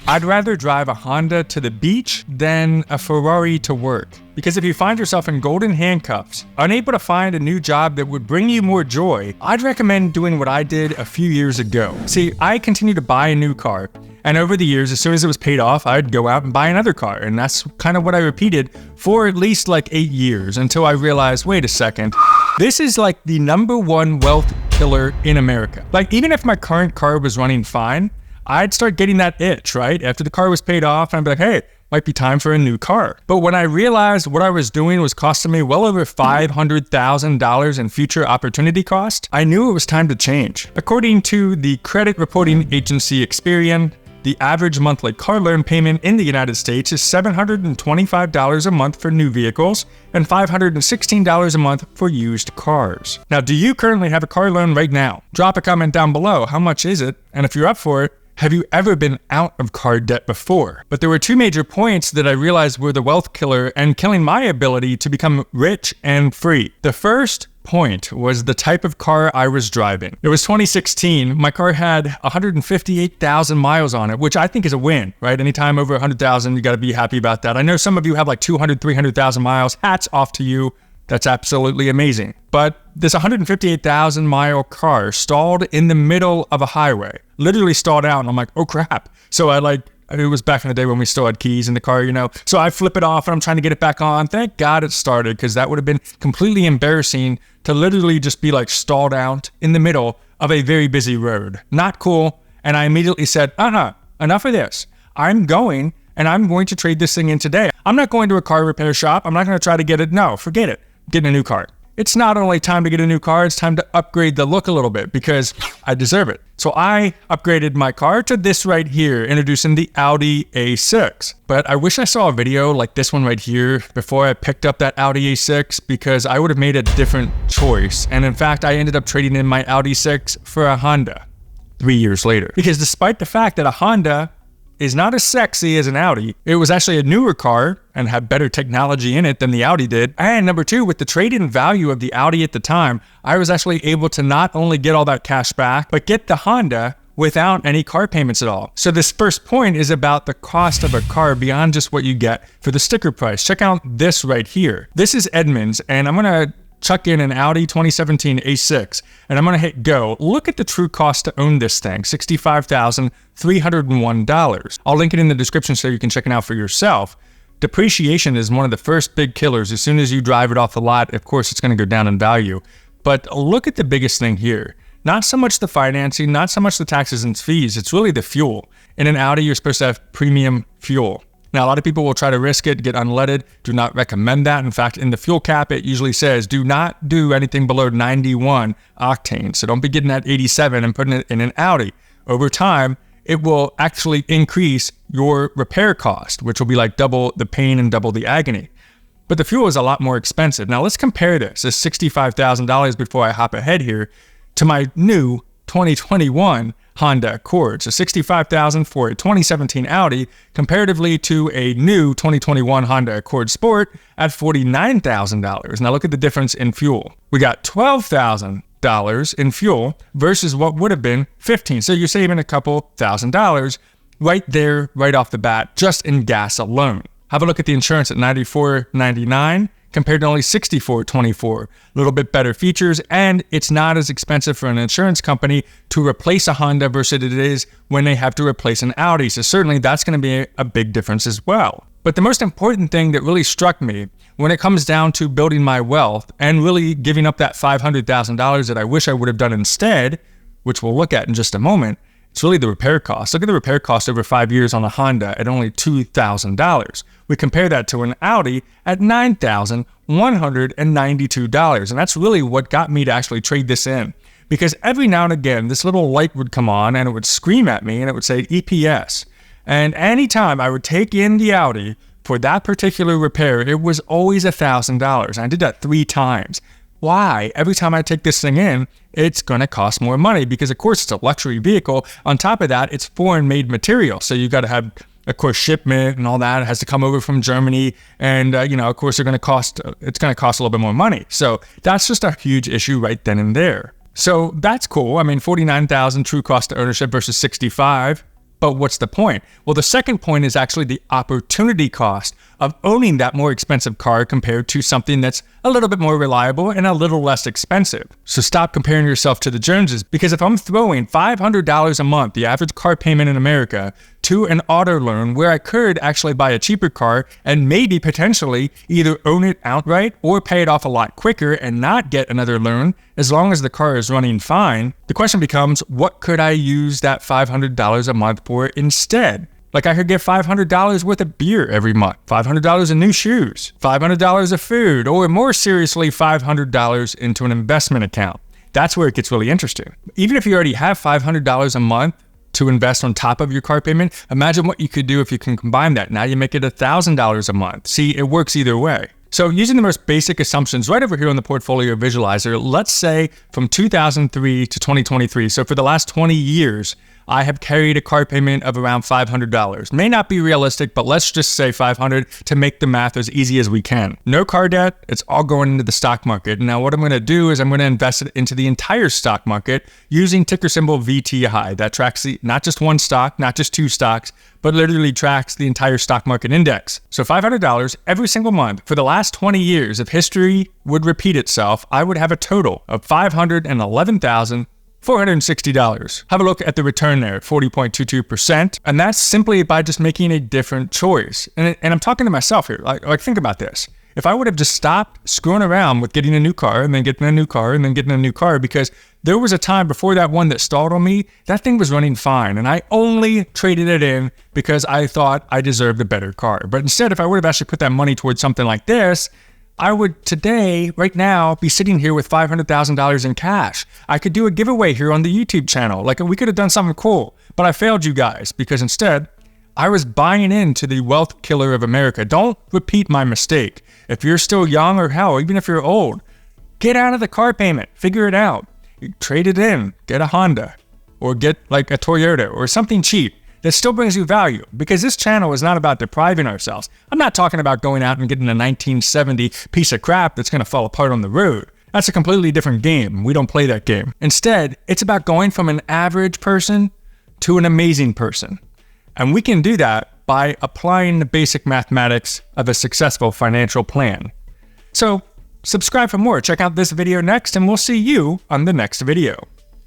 I'd rather drive a Honda to the beach than a Ferrari to work. Because if you find yourself in golden handcuffs, unable to find a new job that would bring you more joy, I'd recommend doing what I did a few years ago. See, I continued to buy a new car, and over the years, as soon as it was paid off, I'd go out and buy another car. And that's kind of what I repeated for at least like 8 years until I realized, wait a second, this is like the #1 wealth killer in America. Like, even if my current car was running fine, I'd start getting that itch, right? After the car was paid off, I'd be like, hey, might be time for a new car. But when I realized what I was doing was costing me well over $500,000 in future opportunity cost, I knew it was time to change. According to the credit reporting agency Experian, the average monthly car loan payment in the United States is $725 a month for new vehicles and $516 a month for used cars. Now, do you currently have a car loan right now? Drop a comment down below. How much is it? And if you're up for it, have you ever been out of car debt before? But there were two major points that I realized were the wealth killer and killing my ability to become rich and free. The first point was the type of car I was driving. It was 2016. My car had 158,000 miles on it, which I think is a win, right? Anytime over 100,000, you got to be happy about that. I know some of you have like 200, 300,000 miles. Hats off to you. That's absolutely amazing. But this 158,000 mile car stalled in the middle of a highway, literally stalled out. And I'm like, oh crap. So it was back in the day when we still had keys in the car, you know. So I flip it off and I'm trying to get it back on. Thank God it started, because that would have been completely embarrassing to literally just be like stalled out in the middle of a very busy road. Not cool. And I immediately said, enough of this. I'm going to trade this thing in today. I'm not going to a car repair shop. I'm not going to try to get it. No, forget it. Getting a new car. It's not only time to get a new car, it's time to upgrade the look a little bit because I deserve it. So I upgraded my car to this right here, introducing the Audi A6. But I wish I saw a video like this one right here before I picked up that Audi A6, because I would have made a different choice. And in fact, I ended up trading in my Audi 6 for a Honda 3 years later. Because despite the fact that a Honda is not as sexy as an Audi, it was actually a newer car and had better technology in it than the Audi did. And number two, with the trade-in value of the Audi at the time, I was actually able to not only get all that cash back, but get the Honda without any car payments at all. So this first point is about the cost of a car beyond just what you get for the sticker price. Check out this right here. This is Edmunds, and I'm gonna chuck in an Audi 2017 A6, and I'm gonna hit go. Look at the true cost to own this thing, $65,301. I'll link it in the description so you can check it out for yourself. Depreciation is one of the first big killers. As soon as you drive it off the lot, of course, it's gonna go down in value. But look at the biggest thing here. Not so much the financing, not so much the taxes and fees, it's really the fuel. In an Audi, you're supposed to have premium fuel. Now, a lot of people will try to risk it, get unleaded. Do not recommend that. In fact, in the fuel cap, it usually says, do not do anything below 91 octane. So don't be getting that 87 and putting it in an Audi. Over time, it will actually increase your repair cost, which will be like double the pain and double the agony. But the fuel is a lot more expensive. Now, let's compare this $65,000 before I hop ahead here to my new 2021 Honda Accord. So $65,000 for a 2017 Audi comparatively to a new 2021 Honda Accord Sport at $49,000. Now look at the difference in fuel. We got $12,000 in fuel versus what would have been $15,000. So you're saving a couple $1,000 right there, right off the bat, just in gas alone. Have a look at the insurance at $94.99 compared to only $64.24. A little bit better features, and it's not as expensive for an insurance company to replace a Honda versus it is when they have to replace an Audi. So certainly that's going to be a big difference as well. But the most important thing that really struck me when it comes down to building my wealth and really giving up that $500,000 that I wish I would have done instead, which we'll look at in just a moment, it's really the repair cost. Look at the repair cost over 5 years on a Honda at only $2,000. We compare that to an Audi at $9,192. And that's really what got me to actually trade this in. Because every now and again, this little light would come on and it would scream at me and it would say EPS. And anytime I would take in the Audi for that particular repair, it was always $1,000. And I did that 3 times. Why? Every time I take this thing in, it's going to cost more money because, of course, it's a luxury vehicle. On top of that, it's foreign-made material. So you got to have, of course, shipment and all that. It has to come over from Germany. And, of course, it's going to cost a little bit more money. So that's just a huge issue right then and there. So that's cool. I mean, $49,000 true cost to ownership versus $65,000. But what's the point? Well, the second point is actually the opportunity cost of owning that more expensive car compared to something that's a little bit more reliable and a little less expensive. So stop comparing yourself to the Joneses, because if I'm throwing $500 a month, the average car payment in America, to an auto loan where I could actually buy a cheaper car and maybe potentially either own it outright or pay it off a lot quicker and not get another loan as long as the car is running fine, the question becomes, what could I use that $500 a month for instead? Like I could get $500 worth of beer every month, $500 in new shoes, $500 of food, or more seriously, $500 into an investment account. That's where it gets really interesting. Even if you already have $500 a month to invest on top of your car payment, imagine what you could do if you can combine that. Now you make it $1,000 a month. See, it works either way. So using the most basic assumptions right over here on the portfolio visualizer, let's say from 2003 to 2023, so for the last 20 years, I have carried a car payment of around $500. May not be realistic, but let's just say $500 to make the math as easy as we can. No car debt, it's all going into the stock market. Now what I'm going to do is I'm going to invest it into the entire stock market using ticker symbol VTI. That tracks not just one stock, not just two stocks, but literally tracks the entire stock market index. So $500 every single month for the last 20 years, if history would repeat itself, I would have a total of $511,460. Have a look at the return there, 40.22%. And that's simply by just making a different choice. And I'm talking to myself here. Like think about this. If I would have just stopped screwing around with getting a new car and then getting a new car and then getting a new car, because there was a time before that one that stalled on me, that thing was running fine. And I only traded it in because I thought I deserved a better car. But instead, if I would have actually put that money towards something like this, I would today, right now, be sitting here with $500,000 in cash. I could do a giveaway here on the YouTube channel. Like we could have done something cool, but I failed you guys because instead I was buying into the wealth killer of America. Don't repeat my mistake. If you're still young or hell, even if you're old, get out of the car payment, figure it out. Trade it in, get a Honda or get like a Toyota or something cheap that still brings you value, because this channel is not about depriving ourselves. I'm not talking about going out and getting a 1970 piece of crap that's going to fall apart on the road. That's a completely different game. We don't play that game. Instead, it's about going from an average person to an amazing person. And we can do that by applying the basic mathematics of a successful financial plan. So subscribe for more. Check out this video next, and we'll see you on the next video.